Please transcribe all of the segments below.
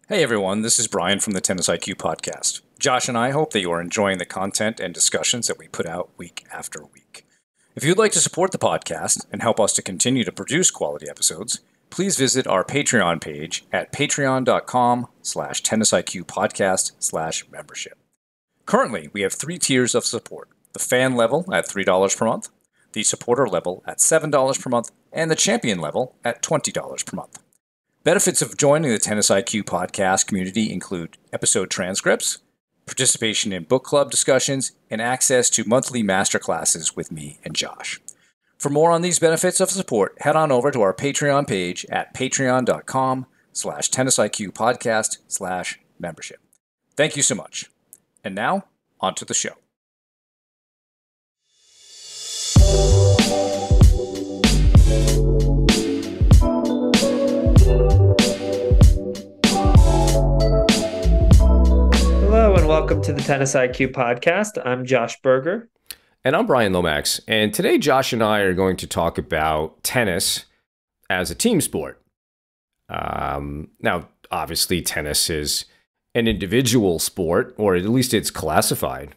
Hey everyone, this is Brian from the Tennis IQ podcast. Josh and I hope that you are enjoying the content and discussions that we put out week after week. If you'd like to support the podcast and help us to continue to produce quality episodes, please visit our Patreon page at patreon.com/tennisiqpodcast/membership. Currently, we have 3 tiers of support: the fan level at $3 per month, the supporter level at $7 per month, and the champion level at $20 per month. Benefits of joining the Tennis IQ podcast community include episode transcripts, participation in book club discussions, and access to monthly masterclasses with me and Josh. For more on these benefits of support, head on over to our Patreon page at patreon.com/tennisiqpodcast/membership. Thank you so much. And now, on to the show. Hello and welcome to the Tennis IQ podcast. I'm Josh Berger. And I'm Brian Lomax. And today Josh and I are going to talk about tennis as a team sport. Now, obviously, tennis is an individual sport, or at least it's classified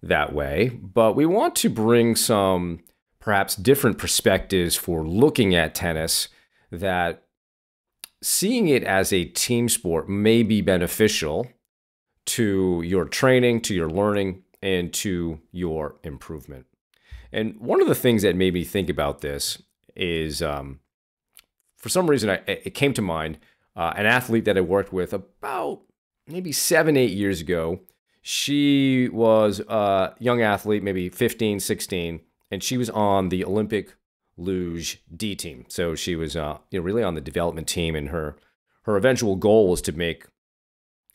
that way. But we want to bring some perhaps different perspectives for looking at tennis, that seeing it as a team sport may be beneficial to your training, to your learning, and to your improvement. And one of the things that made me think about this is, for some reason, it came to mind, an athlete that I worked with about maybe 7-8 years ago. She was a young athlete, maybe 15, 16, and she was on the Olympic luge D team. So she was really on the development team, and her eventual goal was to make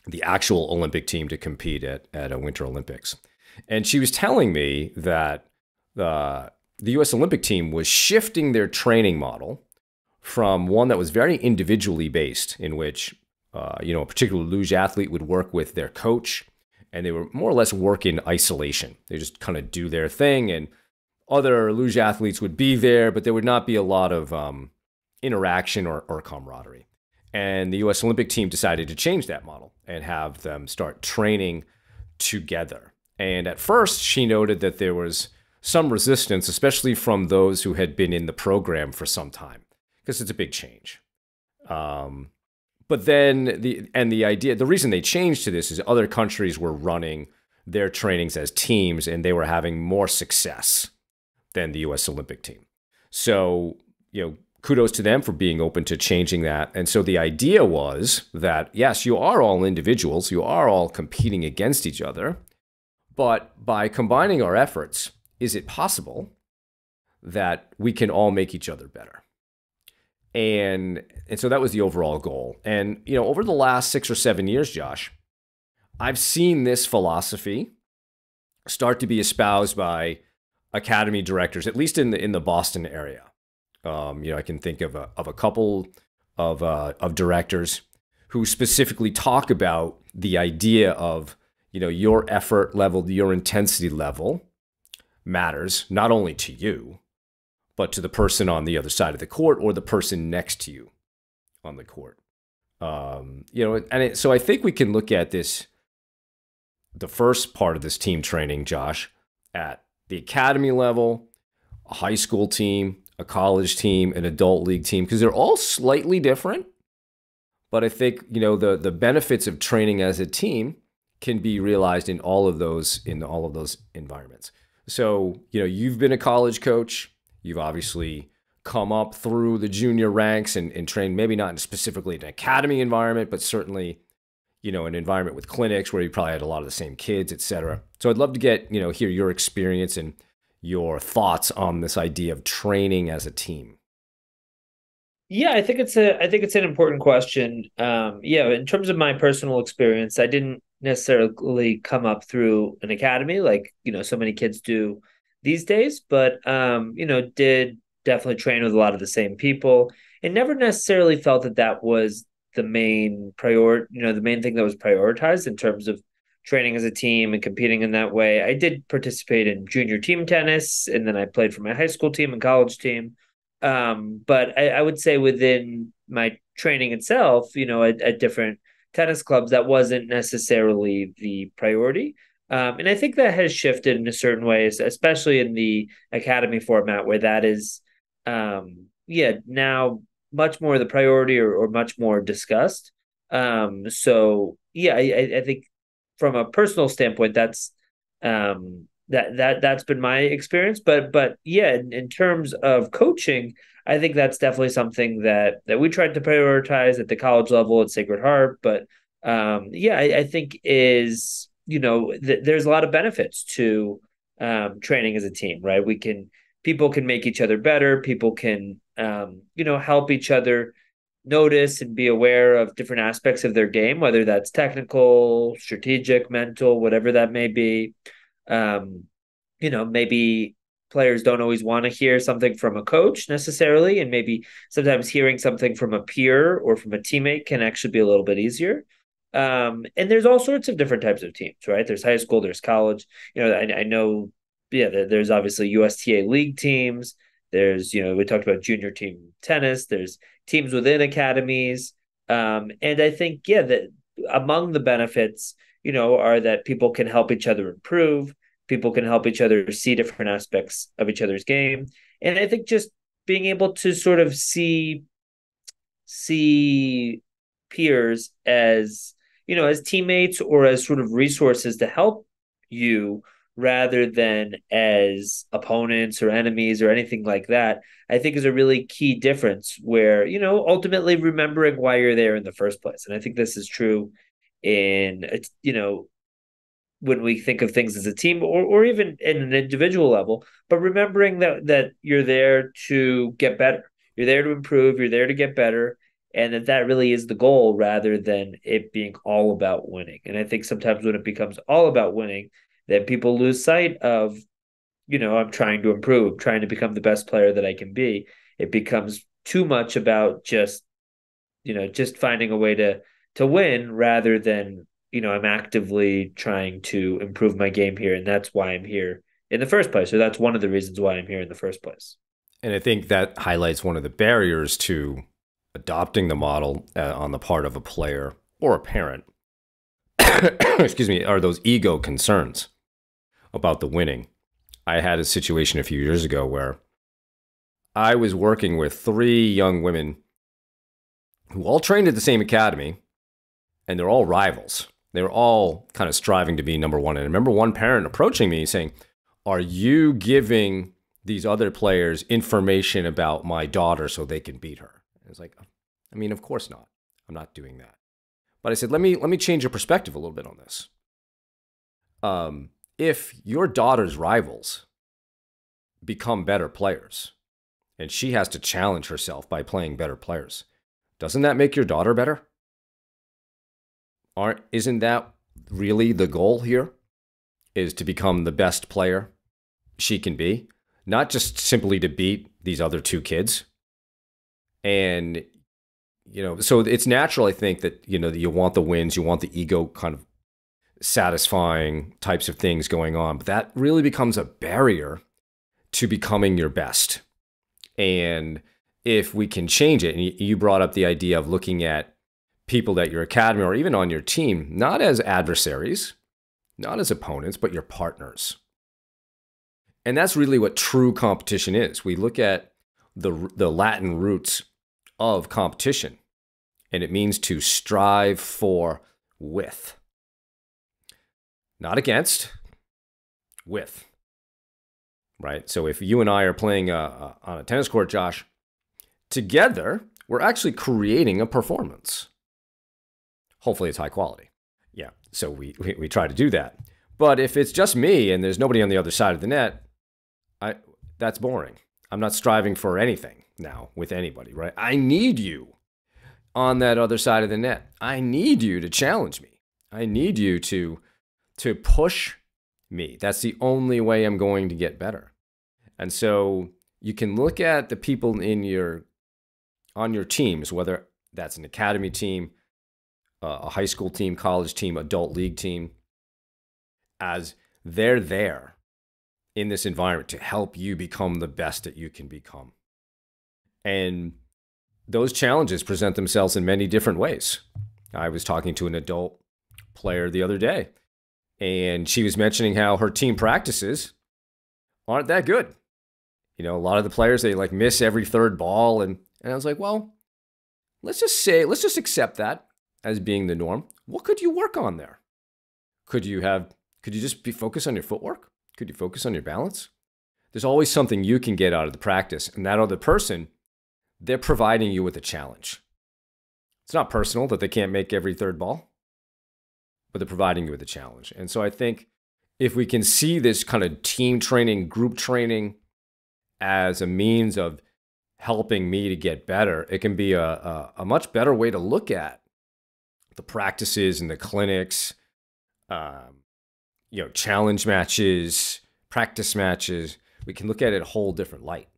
the actual Olympic team to compete at a Winter Olympics. And she was telling me that the U.S. Olympic team was shifting their training model from one that was very individually based, in which a particular luge athlete would work with their coach, and they were more or less work in isolation. They just kind of do their thing, and other luge athletes would be there, but there would not be a lot of interaction or camaraderie. And the U.S. Olympic team decided to change that model and have them start training together. And at first, she noted that there was some resistance, especially from those who had been in the program for some time, because it's a big change. But then the reason they changed to this is other countries were running their trainings as teams, and they were having more success than the U.S. Olympic team. So, kudos to them for being open to changing that. And so the idea was that, yes, you are all individuals, you are all competing against each other, but by combining our efforts, is it possible that we can all make each other better? And so that was the overall goal. And, over the last 6 or 7 years, Josh, I've seen this philosophy start to be espoused by academy directors, at least in the Boston area. I can think of a couple of directors who specifically talk about the idea of, your effort level, your intensity level matters not only to you, but to the person on the other side of the court or the person next to you on the court. So I think we can look at this, the first part of this team training, Josh, at the academy level, a high school team, a college team, an adult league team, because they're all slightly different. But I think, the benefits of training as a team can be realized in all of those environments. So, you've been a college coach. You've obviously come up through the junior ranks and trained, maybe not specifically in an academy environment, but certainly, an environment with clinics where you probably had a lot of the same kids, et cetera. So I'd love to get, hear your experience and your thoughts on this idea of training as a team. Yeah, I think it's an important question. In terms of my personal experience, I didn't necessarily come up through an academy like, so many kids do these days, but did definitely train with a lot of the same people, and never necessarily felt that was the main the main thing that was prioritized in terms of training as a team and competing in that way. I did participate in junior team tennis, and then I played for my high school team and college team. But I would say within my training itself, at different tennis clubs, that wasn't necessarily the priority. And I think that has shifted in a certain ways, especially in the academy format, where that is, now much more the priority, or much more discussed. So yeah, I think from a personal standpoint, that's been my experience. But yeah, in terms of coaching, I think that's definitely something that we tried to prioritize at the college level at Sacred Heart. But yeah, I think is, there's a lot of benefits to training as a team, right? People can make each other better. People can help each other notice and be aware of different aspects of their game, whether that's technical, strategic, mental, whatever that may be. Um, maybe players don't always want to hear something from a coach necessarily, and maybe sometimes hearing something from a peer or from a teammate can actually be a little bit easier. And there's all sorts of different types of teams, right? There's high school, there's college. I know, yeah, there's obviously USTA league teams. There's, we talked about junior team tennis. There's teams within academies. And I think, yeah, that among the benefits, are that people can help each other improve. People can help each other see different aspects of each other's game. And I think just being able to sort of see peers as, as teammates or as sort of resources to help you, rather than as opponents or enemies or anything like that, I think is a really key difference, where, ultimately remembering why you're there in the first place. And I think this is true in, when we think of things as a team, or even in an individual level, but remembering that you're there to get better. You're there to improve, you're there to get better, and that really is the goal, rather than it being all about winning. And I think sometimes when it becomes all about winning, then people lose sight of, I'm trying to improve, trying to become the best player that I can be. It becomes too much about just finding a way to win, rather than, I'm actively trying to improve my game here, and that's why I'm here in the first place, or that's one of the reasons why I'm here in the first place. And I think that highlights one of the barriers to adopting the model on the part of a player or a parent. Excuse me, are those ego concerns about the winning. I had a situation a few years ago where I was working with 3 young women who all trained at the same academy, and they're all rivals. They were all kind of striving to be number one. And I remember one parent approaching me saying, "Are you giving these other players information about my daughter so they can beat her?" I was like, I mean, of course not. I'm not doing that. But I said, let me change your perspective a little bit on this. If your daughter's rivals become better players, and she has to challenge herself by playing better players, doesn't that make your daughter better? Isn't that really the goal here? Is to become the best player she can be, not just simply to beat these other 2 kids. And, so it's natural, I think, that, that you want the wins, you want the ego kind of satisfying types of things going on, but that really becomes a barrier to becoming your best. And if we can change it, and you brought up the idea of looking at people at your academy or even on your team, not as adversaries, not as opponents, but your partners. And that's really what true competition is. We look at the Latin roots of competition, and it means to strive for with. Not against, with. Right? So if you and I are playing on a tennis court, Josh, together, we're actually creating a performance. Hopefully it's high quality. Yeah, so we try to do that. But if it's just me and there's nobody on the other side of the net, that's boring. I'm not striving for anything now with anybody, right? I need you on that other side of the net. I need you to challenge me. I need you to push me. That's the only way I'm going to get better. And so you can look at the people on your teams, whether that's an academy team, a high school team, college team, adult league team, as they're there in this environment to help you become the best that you can become. And those challenges present themselves in many different ways. I was talking to an adult player the other day, and she was mentioning how her team practices aren't that good. A lot of the players, they like miss every third ball. And I was like, well, let's just accept that as being the norm. What could you work on there? Could you just be focused on your footwork? Could you focus on your balance? There's always something you can get out of the practice. And that other person, they're providing you with a challenge. It's not personal that they can't make every third ball, but they're providing you with a challenge. And so I think if we can see this kind of team training, group training as a means of helping me to get better, it can be a much better way to look at the practices and the clinics, challenge matches, practice matches. We can look at it a whole different light.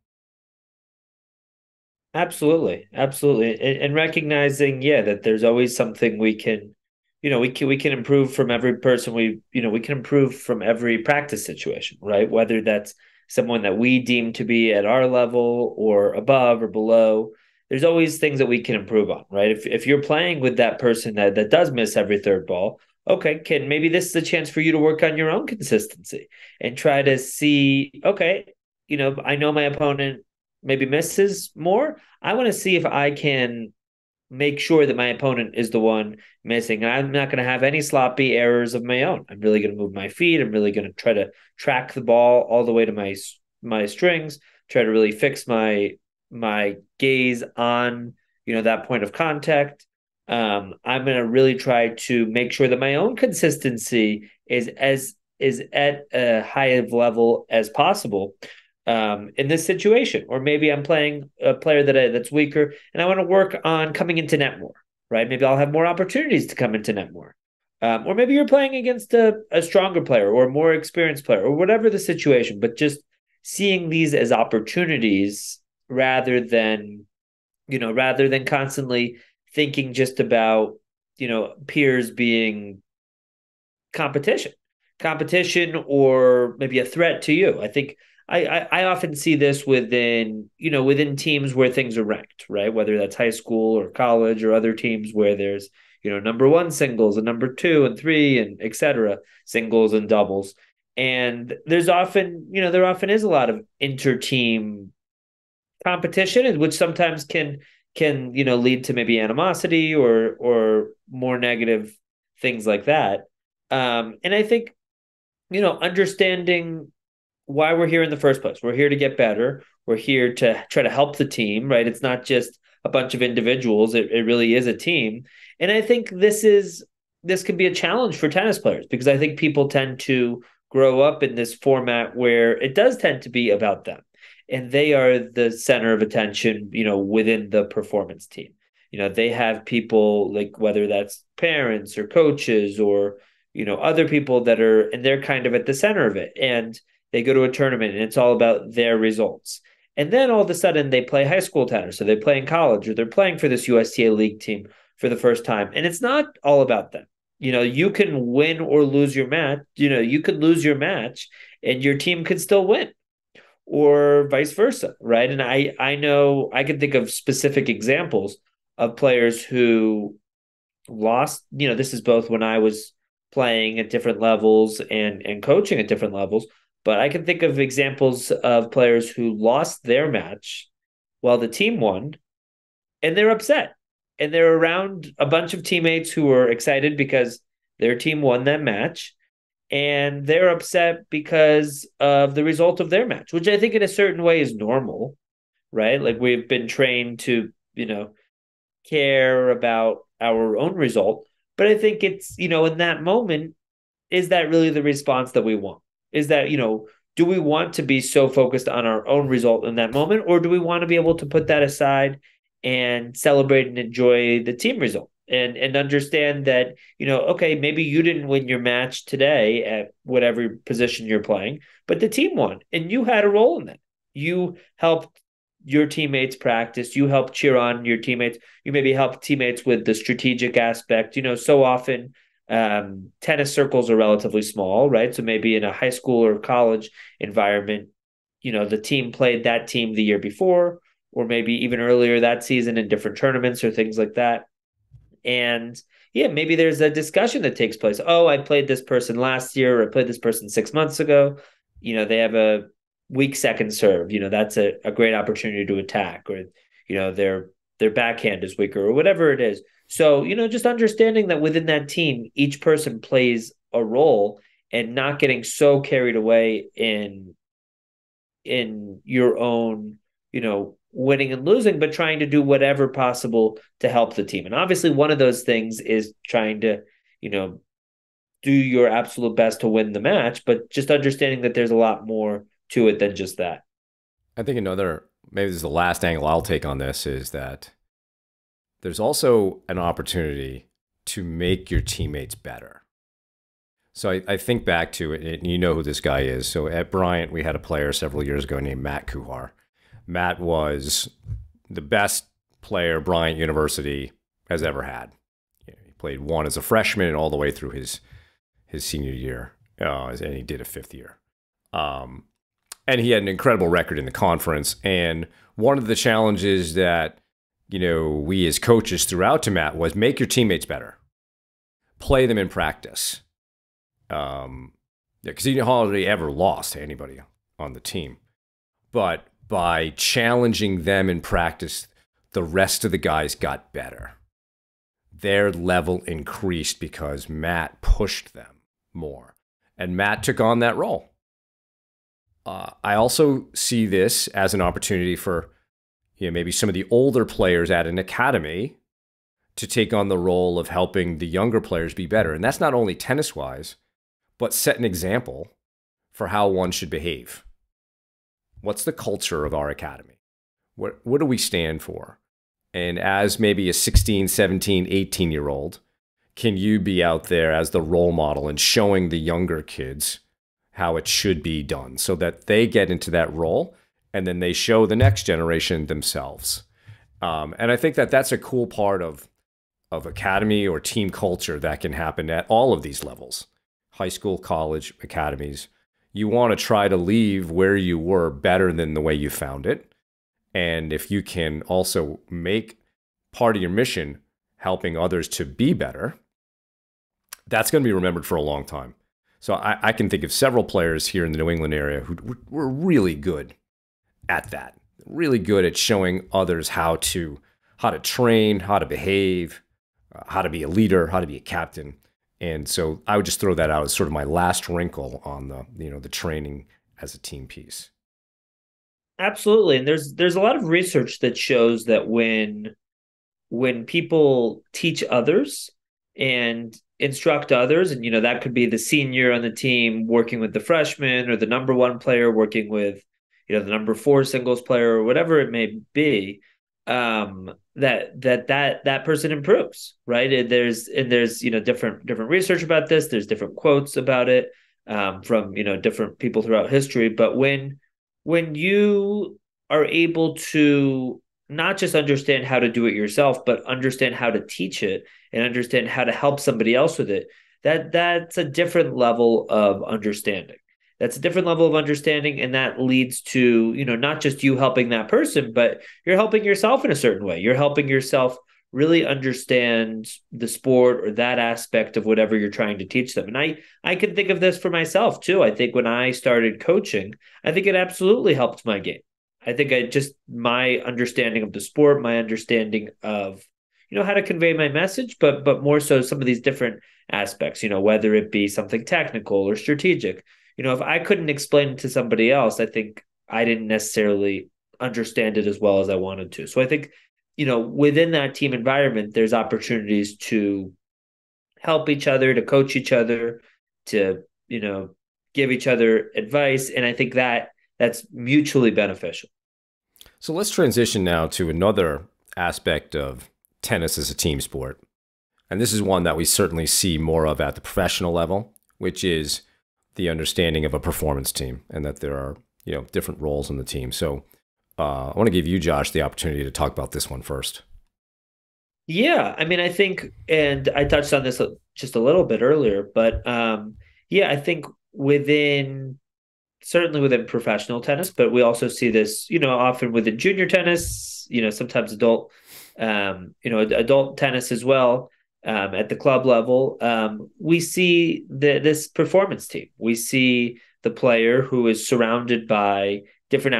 Absolutely, absolutely, and recognizing, yeah, that there's always something we can, we can improve from every person. We can improve from every practice situation, right? Whether that's someone that we deem to be at our level or above or below. There's always things that we can improve on, right? If you're playing with that person that does miss every third ball, okay, maybe this is a chance for you to work on your own consistency and try to see, okay, I know my opponent maybe misses more. I want to see if I can make sure that my opponent is the one missing. And I'm not going to have any sloppy errors of my own. I'm really going to move my feet. I'm really going to try to track the ball all the way to my strings, try to really fix my gaze on, that point of contact. I'm going to really try to make sure that my own consistency is at a high of level as possible in this situation. Or maybe I'm playing a player that's weaker and I want to work on coming into net more, right? Maybe I'll have more opportunities to come into net more. Or maybe you're playing against a stronger player or a more experienced player or whatever the situation, but just seeing these as opportunities rather than constantly thinking just about, peers being competition or maybe a threat to you. I think I often see this within teams where things are ranked, right? Whether that's high school or college or other teams where there's, number one singles and number two and three and et cetera, singles and doubles. And there often is a lot of inter-team competition, which sometimes can lead to maybe animosity or more negative things like that. And I think, understanding why we're here in the first place. We're here to get better. We're here to try to help the team, right? It's not just a bunch of individuals. It really is a team. And I think this can be a challenge for tennis players because I think people tend to grow up in this format where it does tend to be about them. And they are the center of attention, within the performance team. They have people like whether that's parents or coaches or, other people and they're kind of at the center of it. And they go to a tournament and it's all about their results. And then all of a sudden they play high school tennis, or they play in college, or they're playing for this USTA League team for the first time. And it's not all about them. You can win or lose your match. You could lose your match and your team could still win, or vice versa, right? And I know I can think of specific examples of players who lost. This is both when I was playing at different levels and coaching at different levels. But I can think of examples of players who lost their match while the team won, and they're upset. And they're around a bunch of teammates who are excited because their team won that match. And they're upset because of the result of their match, which I think in a certain way is normal, right? Like we've been trained to, care about our own result. But I think it's, in that moment, is that really the response that we want? Is that, do we want to be so focused on our own result in that moment, or do we want to be able to put that aside and celebrate and enjoy the team result and understand that, okay, maybe you didn't win your match today at whatever position you're playing, but the team won and you had a role in that. You helped your teammates practice, you helped cheer on your teammates, you maybe help teammates with the strategic aspect. So often tennis circles are relatively small, right? So maybe in a high school or college environment, the team played that team the year before, or maybe even earlier that season in different tournaments or things like that. And, yeah, maybe there's a discussion that takes place. Oh, I played this person last year, or I played this person 6 months ago. They have a weak second serve. That's a great opportunity to attack, or their backhand is weaker, or whatever it is. So, just understanding that within that team, each person plays a role, and not getting so carried away in your own, winning and losing, but trying to do whatever possible to help the team. And obviously, one of those things is trying to, do your absolute best to win the match, but just understanding that there's a lot more to it than just that. I think maybe this is the last angle I'll take on this, is that there's also an opportunity to make your teammates better. So I think back to it, and you know who this guy is. So at Bryant, we had a player several years ago named Matt Kuhar. Matt was the best player Bryant University has ever had. He played one as a freshman and all the way through his senior year, and he did a fifth year. And he had an incredible record in the conference. And one of the challenges that we as coaches threw out to Matt was make your teammates better, play them in practice. Because he hardly ever lost to anybody on the team. But by challenging them in practice, the rest of the guys got better. Their level increased because Matt pushed them more. And Matt took on that role. I also see this as an opportunity for maybe some of the older players at an academy to take on the role of helping the younger players be better. And that's not only tennis-wise, but set an example for how one should behave. What's the culture of our academy? What do we stand for? And as maybe a 16, 17, 18-year-old, can you be out there as the role model and showing the younger kids how it should be done so that they get into that role and then they show the next generation themselves? And I think that that's a cool part of academy or team culture that can happen at all of these levels. High school, college, academies. You want to try to leave where you were better than the way you found it. And if you can also make part of your mission helping others to be better, that's going to be remembered for a long time. So I can think of several players here in the New England area who were really good at that, really good at showing others how to train, how to behave, how to be a leader, how to be a captain. And so I would just throw that out as sort of my last wrinkle on the training as a team piece. Absolutely. And there's a lot of research that shows that when people teach others and instruct others, and that could be the senior on the team working with the freshman, or the number one player working with the number four singles player, or whatever it may be, that person improves, right? And there's different research about this. There's different quotes about it from different people throughout history. But when you are able to not just understand how to do it yourself, but understand how to teach it and understand how to help somebody else with it, that's a different level of understanding. That's a different level of understanding, and that leads to, not just you helping that person, but you're helping yourself in a certain way. You're helping yourself really understand the sport or that aspect of whatever you're trying to teach them. And I can think of this for myself too. I think when I started coaching, I think it absolutely helped my game. I think my understanding of the sport, my understanding of, how to convey my message, but more so some of these different aspects, whether it be something technical or strategic. If I couldn't explain it to somebody else, I think I didn't necessarily understand it as well as I wanted to. So I think, within that team environment, there's opportunities to help each other, to coach each other, to, give each other advice. And I think that's mutually beneficial. So let's transition now to another aspect of tennis as a team sport. And this is one that we certainly see more of at the professional level, which is the understanding of a performance team, and that there are different roles in the team. So I want to give you, Josh, the opportunity to talk about this one first. Yeah, I mean, I think, and I touched on this just a little bit earlier, but I think certainly within professional tennis, but we also see this, often within junior tennis, sometimes adult tennis as well. at the club level, we see this performance team. We see the player who is surrounded by different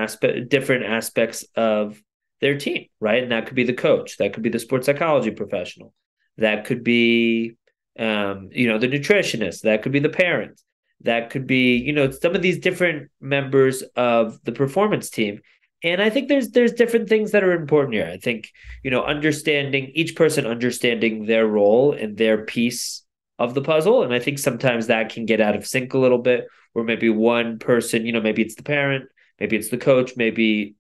aspects of their team, right? And that could be the coach, that could be the sports psychology professional, that could be the nutritionist, that could be the parent, that could be some of these different members of the performance team. And I think there's different things that are important here. I think understanding each person, understanding their role and their piece of the puzzle. And I think sometimes that can get out of sync a little bit, where maybe one person, maybe it's the parent, maybe it's the coach, maybe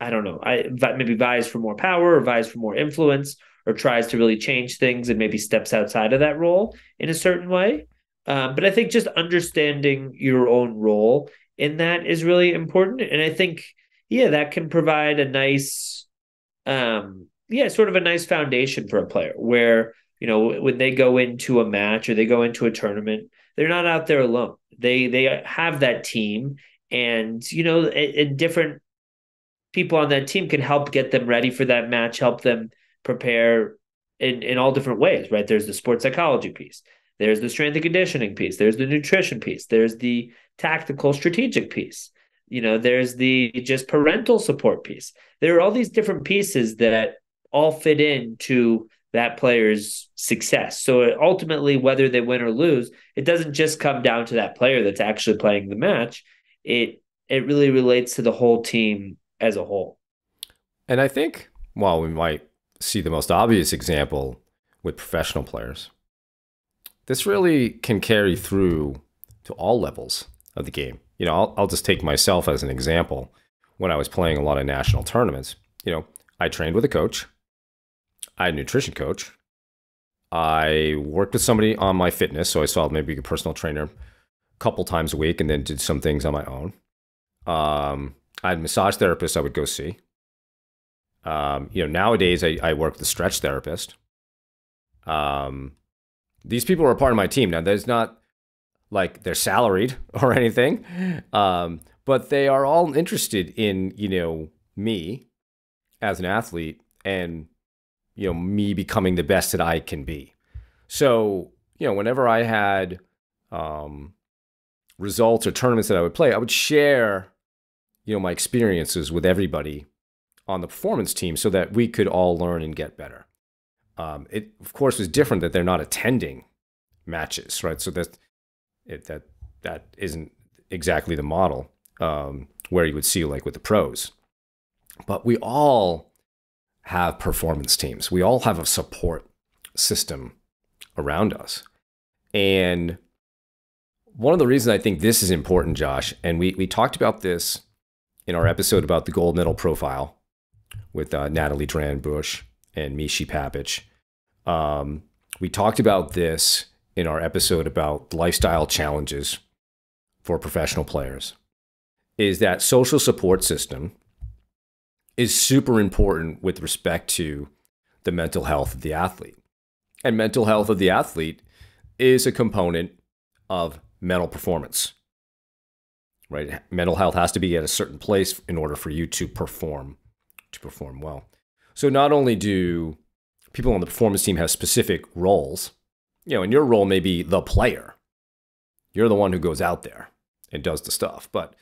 I don't know, maybe vies for more power or vies for more influence or tries to really change things and maybe steps outside of that role in a certain way. But I think just understanding your own role in that is really important. And I think, yeah, that can provide a nice, sort of a nice foundation for a player where, when they go into a match or they go into a tournament, they're not out there alone. They have that team, and, and different people on that team can help get them ready for that match, help them prepare in all different ways, right? There's the sports psychology piece. There's the strength and conditioning piece. There's the nutrition piece. There's the tactical strategic piece. There's the just parental support piece. There are all these different pieces that all fit into that player's success. So ultimately, whether they win or lose, it doesn't just come down to that player that's actually playing the match. It really relates to the whole team as a whole. And I think, while we might see the most obvious example with professional players, this really can carry through to all levels of the game. I'll just take myself as an example. When I was playing a lot of national tournaments, I trained with a coach. I had a nutrition coach. I worked with somebody on my fitness, so I saw maybe a personal trainer a couple times a week and then did some things on my own. I had a massage therapist I would go see. Nowadays I work with a stretch therapist. These people are a part of my team. Now, there's not like they're salaried or anything, but they are all interested in, me as an athlete and, me becoming the best that I can be. So, whenever I had results or tournaments that I would play, I would share, my experiences with everybody on the performance team so that we could all learn and get better. It, of course, was different that they're not attending matches, right? So that isn't exactly the model where you would see like with the pros. But we all have performance teams. We all have a support system around us. And one of the reasons I think this is important, Josh, and we talked about this in our episode about the gold medal profile with Natalie Dran-Bush and Mishi Papich. We talked about this in our episode about lifestyle challenges for professional players, is that social support system is super important with respect to the mental health of the athlete. And mental health of the athlete is a component of mental performance, right? Mental health has to be at a certain place in order for you to perform well. So not only do people on the performance team have specific roles, and your role may be the player. You're the one who goes out there and does the stuff. But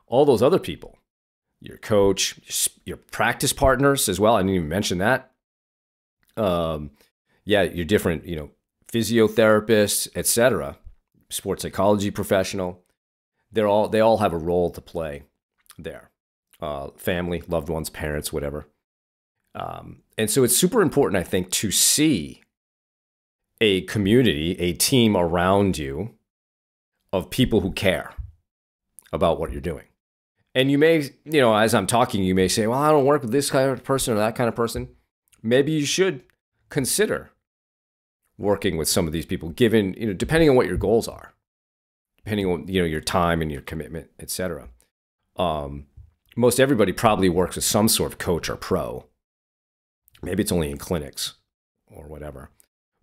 all those other people, your coach, your practice partners as well, I didn't even mention that. Your different, physiotherapists, etc., sports psychology professional, they all have a role to play there. Family, loved ones, parents, whatever. And so it's super important, I think, to see a community, a team around you of people who care about what you're doing. And you may, as I'm talking, you may say, well, I don't work with this kind of person or that kind of person. Maybe you should consider working with some of these people, given, depending on what your goals are, depending on, your time and your commitment, etc. Most everybody probably works with some sort of coach or pro. Maybe it's only in clinics or whatever.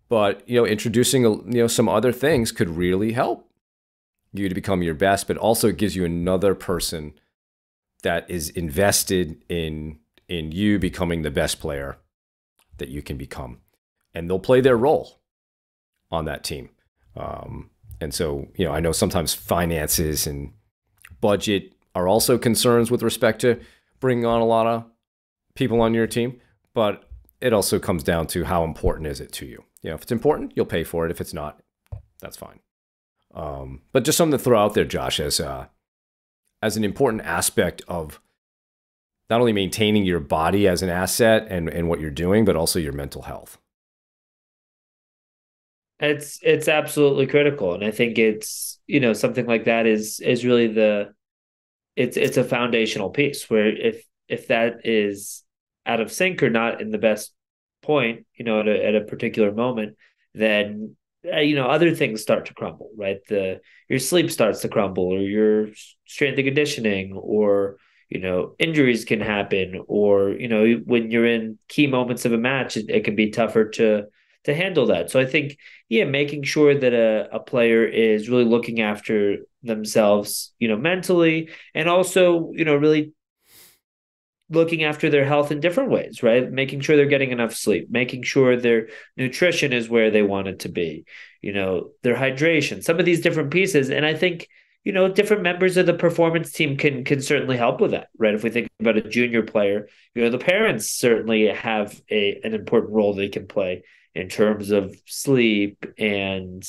But, introducing, some other things could really help you to become your best, but also it gives you another person that is invested in you becoming the best player that you can become. And they'll play their role. on that team. And so, I know sometimes finances and budget are also concerns with respect to bringing on a lot of people on your team, but it also comes down to how important is it to you. If it's important, you'll pay for it. If it's not, that's fine. But just something to throw out there, Josh, as an important aspect of not only maintaining your body as an asset and what you're doing, but also your mental health. It's absolutely critical, and I think it's something like that is really it's a foundational piece where if that is out of sync or not in the best point, at a particular moment, then other things start to crumble, right? Your sleep starts to crumble, or your strength and conditioning, or injuries can happen, or when you're in key moments of a match, it can be tougher to handle that. So I think, making sure that a player is really looking after themselves, mentally, and also, really looking after their health in different ways, right? Making sure they're getting enough sleep, making sure their nutrition is where they want it to be, their hydration, some of these different pieces. And I think, different members of the performance team can certainly help with that, right? If we think about a junior player, the parents certainly have an important role they can play in terms of sleep and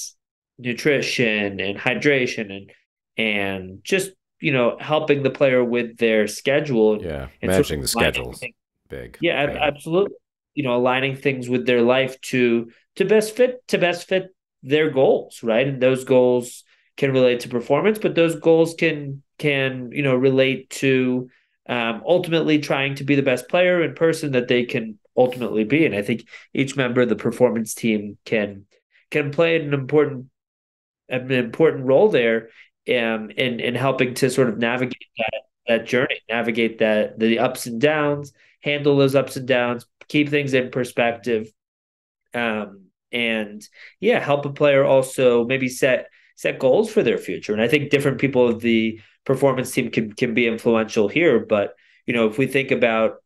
nutrition and hydration and just helping the player with their schedule. Yeah, and managing the aligning schedules. things. Big. Yeah, absolutely. Aligning things with their life to best fit their goals, right? And those goals can relate to performance, but those goals can relate to ultimately trying to be the best player and person that they can ultimately be. And I think each member of the performance team can play an important role there, in helping to sort of navigate that journey, navigate the ups and downs, handle those ups and downs, keep things in perspective, and help a player also maybe set goals for their future. And I think different people of the performance team can be influential here. But if we think about,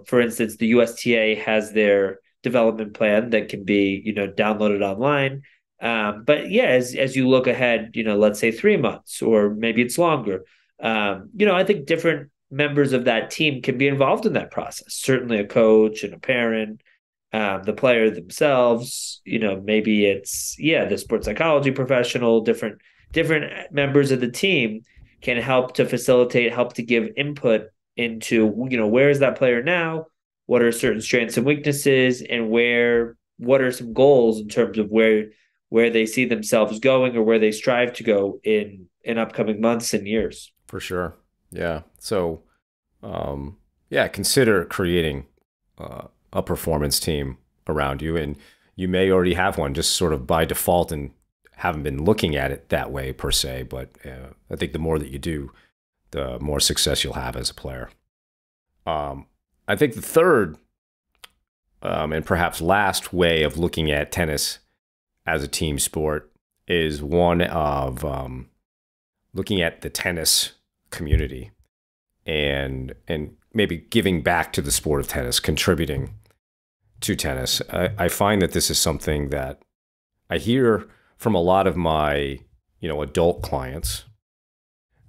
for instance, the USTA has their development plan that can be downloaded online. But as you look ahead, let's say 3 months, or maybe it's longer. I think different members of that team can be involved in that process. Certainly a coach and a parent, the player themselves, maybe it's the sports psychology professional, different members of the team can help to facilitate, help to give input into, where is that player now? What are certain strengths and weaknesses, and what are some goals in terms of where they see themselves going, or where they strive to go in upcoming months and years. For sure. Yeah. So, consider creating a performance team around you, and you may already have one just sort of by default and haven't been looking at it that way per se. But I think the more that you do, the more success you'll have as a player. I think the third and perhaps last way of looking at tennis as a team sport is one of looking at the tennis community and maybe giving back to the sport of tennis, contributing to tennis. I find that this is something that I hear from a lot of my adult clients,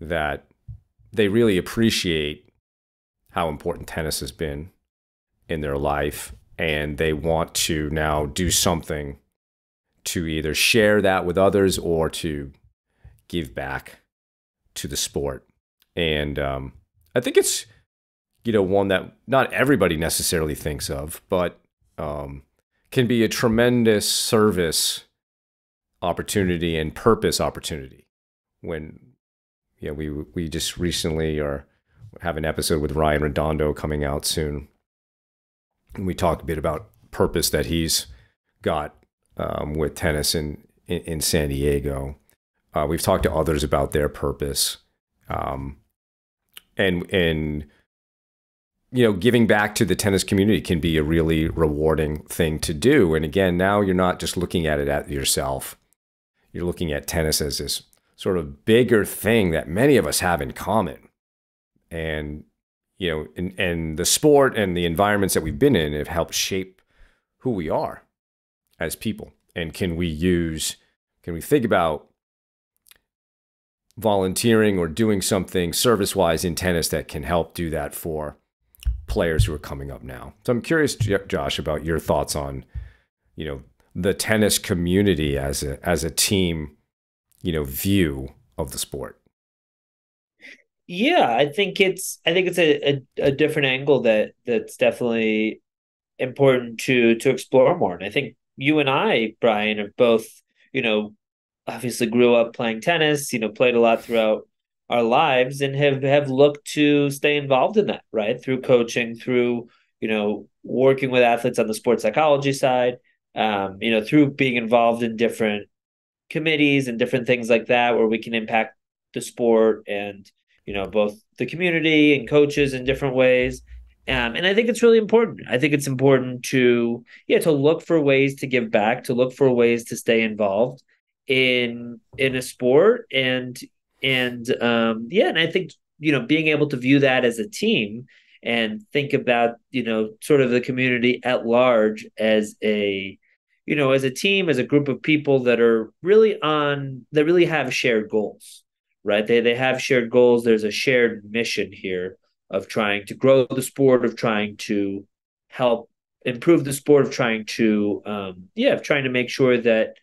that they really appreciate how important tennis has been in their life, and they want to now do something to either share that with others or to give back to the sport. And I think it's one that not everybody necessarily thinks of, but can be a tremendous service opportunity and purpose opportunity. When we just recently have an episode with Ryan Redondo coming out soon, and we talked a bit about purpose that he's got with tennis in San Diego. We've talked to others about their purpose, and giving back to the tennis community can be a really rewarding thing to do. And again, now you're not just looking at it at yourself. You're looking at tennis as this sort of bigger thing that many of us have in common. And, and the sport and the environments that we've been in have helped shape who we are as people. And can we think about volunteering or doing something service-wise in tennis that can help do that for players who are coming up now? So I'm curious, Josh, about your thoughts on, the tennis community as a team, view of the sport. Yeah, I think it's a different angle that's definitely important to explore more. And I think you and I, Brian, have both, you know, obviously grew up playing tennis, played a lot throughout our lives and have looked to stay involved in that, right? Through coaching, through, working with athletes on the sports psychology side, through being involved in different committees and different things like that where we can impact the sport and both the community and coaches in different ways. And I think it's really important. I think it's important to look for ways to give back, to look for ways to stay involved in a sport, and I think being able to view that as a team and think about sort of the community at large as a team, as a group of people that really have shared goals, right? They have shared goals. There's a shared mission here of trying to grow the sport, of trying to help improve the sport, of trying to make sure that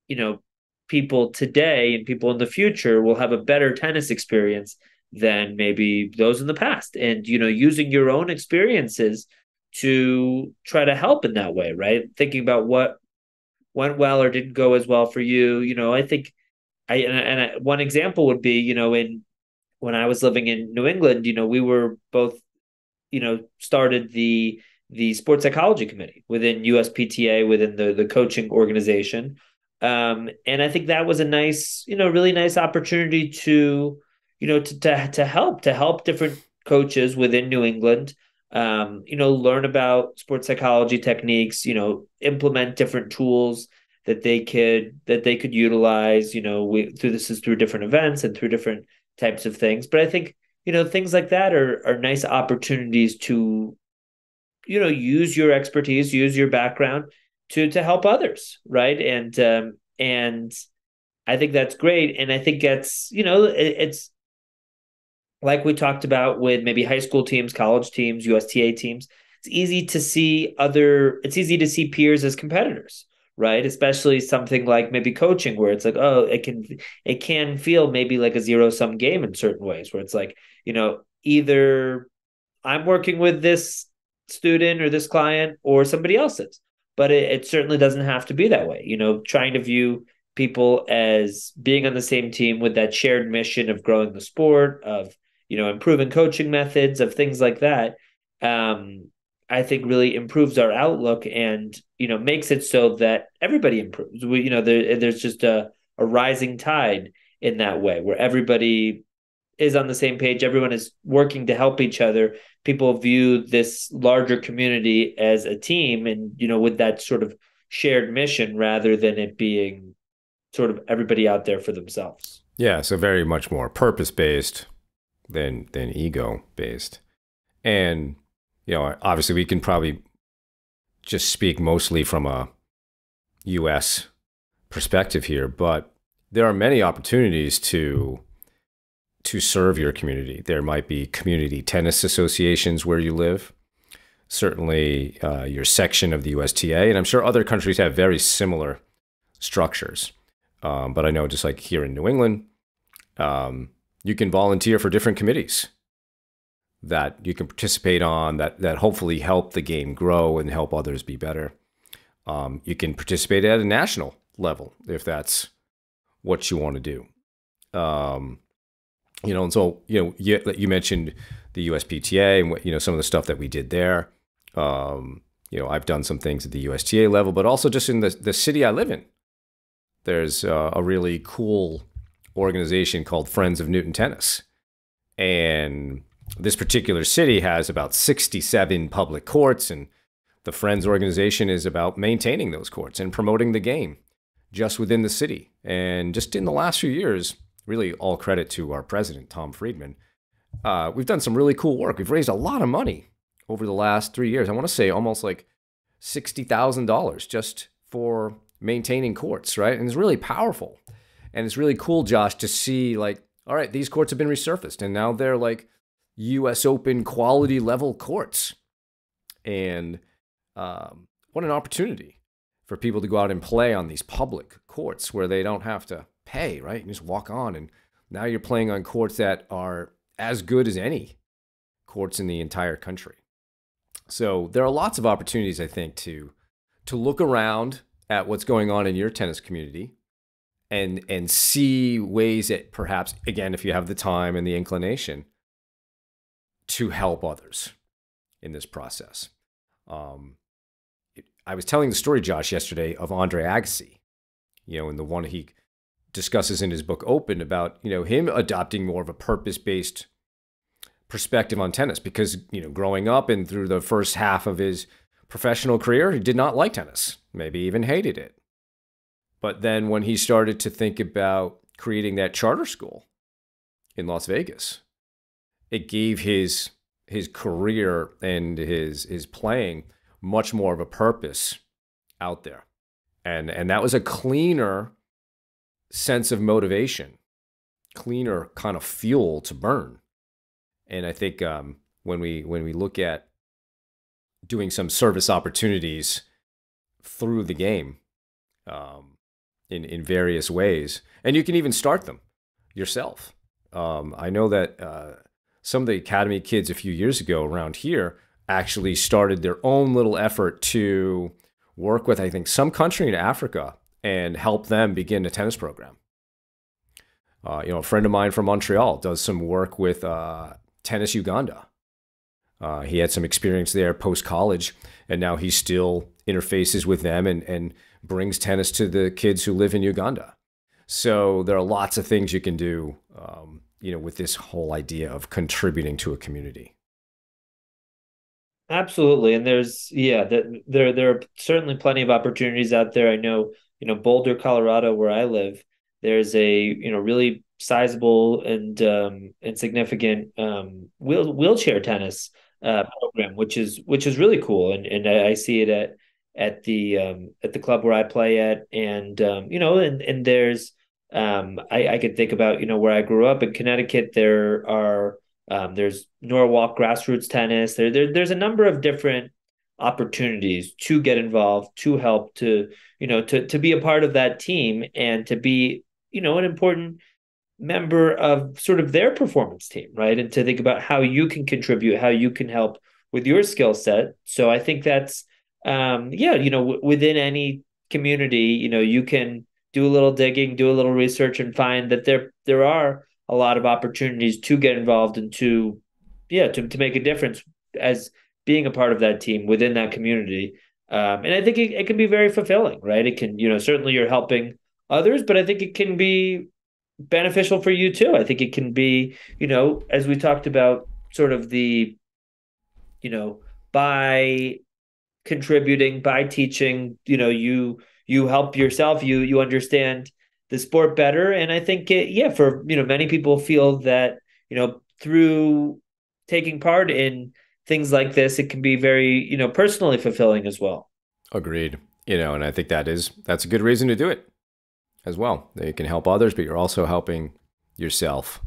you know people today and people in the future will have a better tennis experience than maybe those in the past, and using your own experiences to try to help in that way, right? Thinking about what went well or didn't go as well for you. I think one example would be, in when I was living in New England, we were both, started the sports psychology committee within USPTA, within the coaching organization. And I think that was a nice, really nice opportunity to help different coaches within New England, learn about sports psychology techniques, implement different tools that they could utilize, through different events and through different types of things. But I think, things like that are nice opportunities to, use your expertise, use your background to help others, right? And I think that's great. And I think it's like we talked about with maybe high school teams, college teams, USTA teams. It's easy to see peers as competitors, right? Especially something like maybe coaching, where it's like, oh, it can feel maybe like a zero-sum game in certain ways, where it's like, either I'm working with this student or this client or somebody else is. But it certainly doesn't have to be that way. Trying to view people as being on the same team with that shared mission of growing the sport, of improving coaching methods, of things like that. I think really improves our outlook and makes it so that everybody improves. There's just a rising tide in that way, where everybody is on the same page. Everyone is working to help each other. People view this larger community as a team, and with that sort of shared mission, rather than it being sort of everybody out there for themselves. Yeah, so very much more purpose-based than ego-based. And obviously we can probably just speak mostly from a US perspective here, but there are many opportunities to serve your community. There might be community tennis associations where you live, certainly your section of the USTA, and I'm sure other countries have very similar structures. But I know just like here in New England, you can volunteer for different committees that you can participate on that hopefully help the game grow and help others be better. You can participate at a national level if that's what you want to do. And so, you mentioned the USPTA and some of the stuff that we did there. I've done some things at the USTA level, but also just in the city I live in. There's a really cool organization called Friends of Newton Tennis. And this particular city has about 67 public courts, and the Friends organization is about maintaining those courts and promoting the game just within the city. And just in the last few years, really all credit to our president, Tom Friedman, we've done some really cool work. We've raised a lot of money over the last 3 years. I want to say almost like $60,000 just for maintaining courts, right? And it's really powerful. And it's really cool, Josh, to see like, all right, these courts have been resurfaced and now they're like US Open quality level courts. And what an opportunity for people to go out and play on these public courts where they don't have to pay, right? You just walk on, and now you're playing on courts that are as good as any courts in the entire country. So there are lots of opportunities, I think, to look around at what's going on in your tennis community and see ways that perhaps, again, if you have the time and the inclination, to help others in this process. I was telling the story, Josh, yesterday of Andre Agassi, and the one he discusses in his book Open about, him adopting more of a purpose-based perspective on tennis because, growing up and through the first half of his professional career, he did not like tennis, maybe even hated it. But then when he started to think about creating that charter school in Las Vegas, it gave his career and his playing much more of a purpose out there. And that was a cleaner sense of motivation, cleaner kind of fuel to burn. And I think when we look at doing some service opportunities through the game in various ways, and you can even start them yourself. I know that some of the academy kids a few years ago around here actually started their own little effort to work with, I think, some country in Africa and help them begin a tennis program. A friend of mine from Montreal does some work with Tennis Uganda. He had some experience there post-college, and now he still interfaces with them and brings tennis to the kids who live in Uganda. So there are lots of things you can do, with this whole idea of contributing to a community. Absolutely. And there are certainly plenty of opportunities out there. I know, Boulder, Colorado, where I live, there's a, really sizable and significant wheelchair tennis program, which is really cool. And I see it at the club where I play at. And and there's I could think about, where I grew up in Connecticut, there's Norwalk grassroots tennis. There's a number of different opportunities to get involved, to help, to be a part of that team, and to be an important member of sort of their performance team, right? And to think about how you can contribute, how you can help with your skill set. So I think that's within any community, you can do a little digging, do a little research, and find that there are a lot of opportunities to get involved and to make a difference as being a part of that team within that community. And I think it can be very fulfilling, right? It can, certainly you're helping others, but I think it can be beneficial for you too. I think it can be, as we talked about, sort of the, by contributing, by teaching, you help yourself, you understand the sport better. And I think for many people feel that through taking part in things like this, it can be very personally fulfilling as well. Agreed. And I think that's a good reason to do it as well. That you can help others, but you're also helping yourself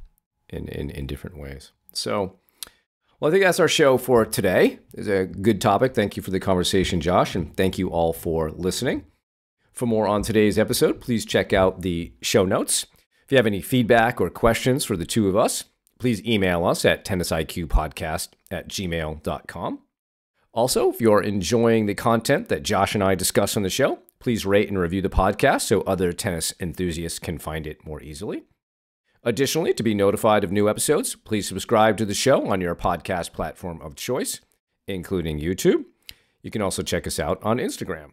in different ways. So, well, I think that's our show for today. It's a good topic. Thank you for the conversation, Josh, and thank you all for listening. For more on today's episode, please check out the show notes. If you have any feedback or questions for the two of us, please email us at tennisiqpodcast@gmail.com. Also, if you're enjoying the content that Josh and I discuss on the show, please rate and review the podcast so other tennis enthusiasts can find it more easily. Additionally, to be notified of new episodes, please subscribe to the show on your podcast platform of choice, including YouTube. You can also check us out on Instagram.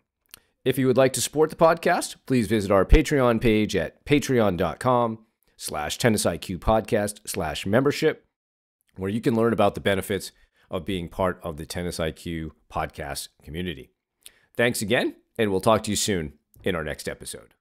If you would like to support the podcast, please visit our Patreon page at patreon.com/tennisiqpodcast/membership, where you can learn about the benefits of being part of the Tennis IQ podcast community. Thanks again, and we'll talk to you soon in our next episode.